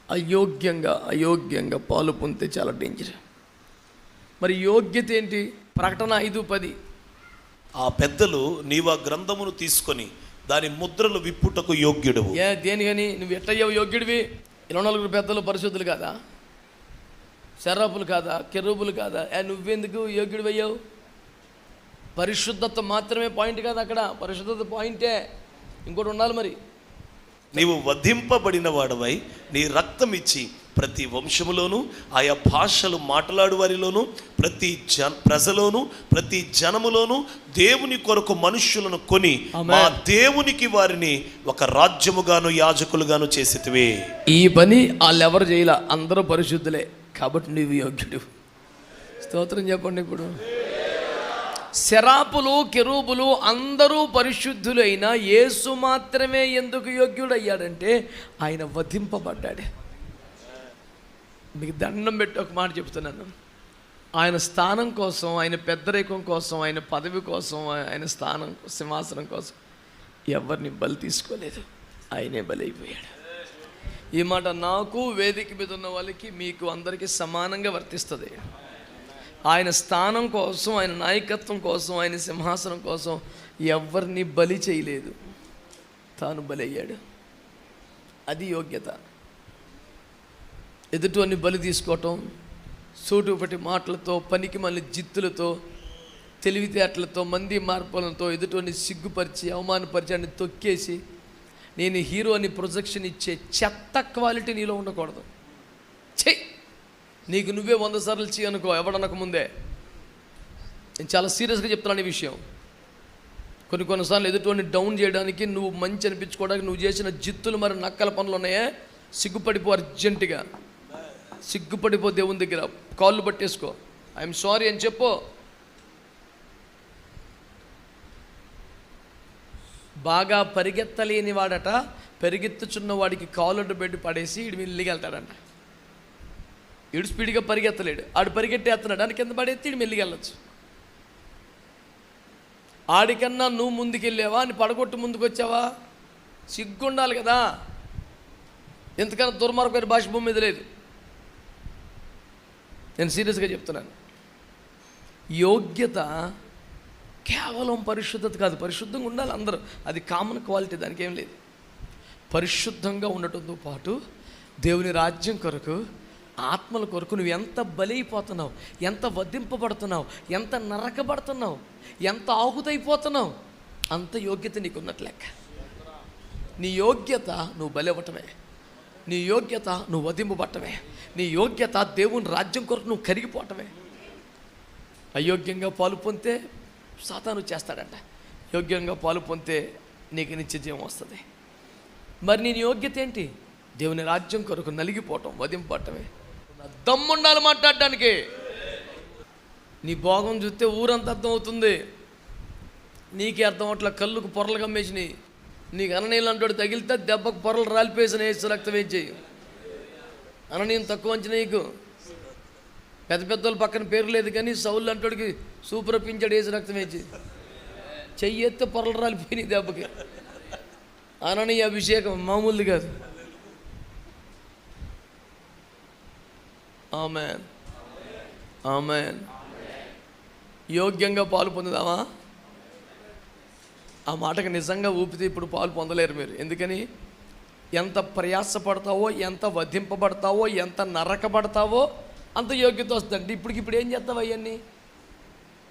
అయోగ్యంగా పాలు పొందితే చాలా డేంజర్. మరి యోగ్యత ఏంటి? ప్రకటన 5:10. ఆ పెద్దలు నీవు ఆ గ్రంథమును తీసుకొని దాని ముద్రలు విప్పుటకు యోగ్యుడు. దేనికని? నువ్వు ఎట్టయ్యావు యోగ్యుడివి? 24 పెద్దలు పరిశుద్ధులు కాదా? శరాపులు కాదా? కెరూబులు కాదా? నువ్వెందుకు యోగ్యుడివి అయ్యావు? పరిశుద్ధత మాత్రమే పాయింట్ కాదు అక్కడ, పరిశుద్ధత పాయింటే, ఇంకోటి ఉండాలి. మరి నీవు వధింపబడిన వాడవై నీ రక్తం ఇచ్చి ప్రతి వంశములోను ఆయా భాషలు మాట్లాడు వారిలోను ప్రతి ప్రజలోను ప్రతి జనములోను దేవుని కొరకు మనుష్యులను కొని మా దేవునికి వారిని ఒక రాజ్యముగాను యాజకులుగాను చేసితివే. ఈ పని వాళ్ళు ఎవరు చేయాల, అందరూ పరిశుద్ధులే కాబట్టి నీవు యోగ్యుడు. స్తోత్రం చెప్పండి. ఇప్పుడు శరాపులు కెరూబులు అందరూ పరిశుద్ధులైన యేసు మాత్రమే ఎందుకు యోగ్యుడయ్యాడంటే ఆయన వధింపబడ్డాడు. మీకు దండం పెట్టి ఒక మాట చెప్తున్నాను, ఆయన స్థానం కోసం, ఆయన పెద్దరికం కోసం, ఆయన పదవి కోసం, ఆయన స్థానం సింహాసనం కోసం ఎవరిని బలి తీసుకోలేదు, ఆయనే బలి అయిపోయాడు. ఈ మాట నాకు, వేదిక మీద ఉన్న వాళ్ళకి, మీకు అందరికీ సమానంగా వర్తిస్తుంది. ఆయన స్థానం కోసం, ఆయన నాయకత్వం కోసం, ఆయన సింహాసనం కోసం ఎవరిని బలి చేయలేదు, తాను బలి అయ్యాడు. అది యోగ్యత. ఎదుటివన్నీ బలి తీసుకోవటం, సూటుపటి మాటలతో, పనికి మళ్ళీ జిత్తులతో, తెలివితేటలతో, మంది మార్పులతో ఎదుటివన్నీ సిగ్గుపరిచి అవమానపరిచి అని తొక్కేసి నేను హీరో అని ప్రొజెక్షన్ ఇచ్చే చెత్త క్వాలిటీ నీలో ఉండకూడదు. చెయ్యి, నీకు నువ్వే 100 సార్లు చెయ్యి అనుకో, ఎవడనక ముందే. నేను చాలా సీరియస్గా చెప్తున్నాను ఈ విషయం. కొన్నిసార్లు ఎదుటివాడిని డౌన్ చేయడానికి, నువ్వు మంచి అనిపించుకోవడానికి నువ్వు చేసిన జిత్తులు మరి నక్కల పనులు ఉన్నాయే, సిగ్గుపడిపో, అర్జెంటుగా సిగ్గుపడిపో, దేవుని దగ్గర కాళ్ళు పట్టేసుకో, ఐఎమ్ సారీ అని చెప్పు. బాగా పరిగెత్తలేని వాడట పరిగెత్తుచున్న వాడికి కాళ్ళు పెట్టి పడేసి ఇడు మెల్లిగా వెళ్తాడంట. ఇడు స్పీడ్గా పరిగెత్తలేడు, ఆడు పరిగెట్టేస్తున్నాడు, అని కింద పడేస్తే ఇడు మెల్లిగా వెళ్ళొచ్చు. ఆడికన్నా నువ్వు ముందుకెళ్ళావా అని పడగొట్టు ముందుకు వచ్చావా? సిగ్గుండాలి కదా. ఎంతకన్నా దుర్మార్గమైన భాష భూమి మీద లేదు. నేను సీరియస్గా చెప్తున్నాను. యోగ్యత కేవలం పరిశుద్ధత కాదు, పరిశుద్ధంగా ఉండాలి అందరూ, అది కామన్ క్వాలిటీ, దానికి ఏం లేదు. పరిశుద్ధంగా ఉండటంతో పాటు దేవుని రాజ్యం కొరకు, ఆత్మల కొరకు నువ్వు ఎంత బలైపోతున్నావు, ఎంత వధింపబడుతున్నావు, ఎంత నరకబడుతున్నావు, ఎంత ఆహుతైపోతున్నావు, అంత యోగ్యత నీకు ఉన్నట్లు లెక్క. నీ యోగ్యత నువ్వు బలవ్వటమే, నీ యోగ్యత నువ్వు వధింపబట్టమే, నీ యోగ్యత దేవుని రాజ్యం కొరకు నువ్వు కరిగిపోవటమే. అయోగ్యంగా పాలు పొందితే సాతాను చేస్తాడంట, యోగ్యంగా పాలు పొందితే నీకు నిత్యజీవం వస్తుంది. మరి నీ యోగ్యత ఏంటి? దేవుని రాజ్యం కొరకు నలిగిపోవటం, వధింపటమే. దమ్ముండాలి మాట్లాడడానికి. నీ భోగం చూస్తే ఊరంతా అర్థం అవుతుంది, నీకే అర్థం అవట్లా. కళ్ళుకు పొరలు కమ్మేసినాయి, నీకు అననీళ్ళు అంటాడు తగిలితే దెబ్బకు పొరలు రాలిపేసిన వేసి రక్తం వేసి అననీయం తక్కువ అంచనా నీకు. పెద్ద పెద్దోళ్ళు పక్కన పేరు లేదు కానీ సౌళ్ళు అంటాడికి సూపర్ పించాడు వేసి రక్తం వేసి చెయ్యి ఎత్తే పొరలు రాలిపోయినాయి దెబ్బకి. అననీయ అభిషేకం మామూలు కాదు. ఆమేన్, ఆమేన్. యోగ్యంగా పాలు పొందుదామా? ఆ మాటకు నిజంగా ఊపితే ఇప్పుడు పాలు పొందలేరు మీరు. ఎందుకని? ఎంత ప్రయాసపడతావో, ఎంత వధింపబడతావో, ఎంత నరకబడతావో అంత యోగ్యత వస్తుందండి. ఇప్పుడు ఏం చేస్తావు అవన్నీ?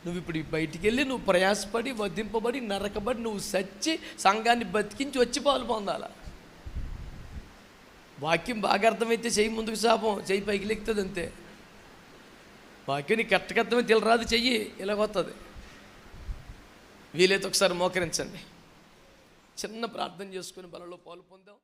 నువ్వు ఇప్పుడు బయటికి వెళ్ళి నువ్వు ప్రయాసపడి, వధింపబడి, నరకబడి, నువ్వు సచ్చి సంఘాన్ని బతికించి వచ్చి పాలు పొందాల. వాక్యం బాగా అర్థమైతే చెయ్యి ముందుకు శాపం, చెయ్యి పైకి లెక్కుతుంది అంతే. వాక్యం నీకు కట్టకత్తమే తెలరాదు, చెయ్యి ఇలాగొస్తుంది. వీలైతే ఒకసారి మోకరించండి, చిన్న ప్రార్థన చేసుకుని బలలో పాలు పొందాం.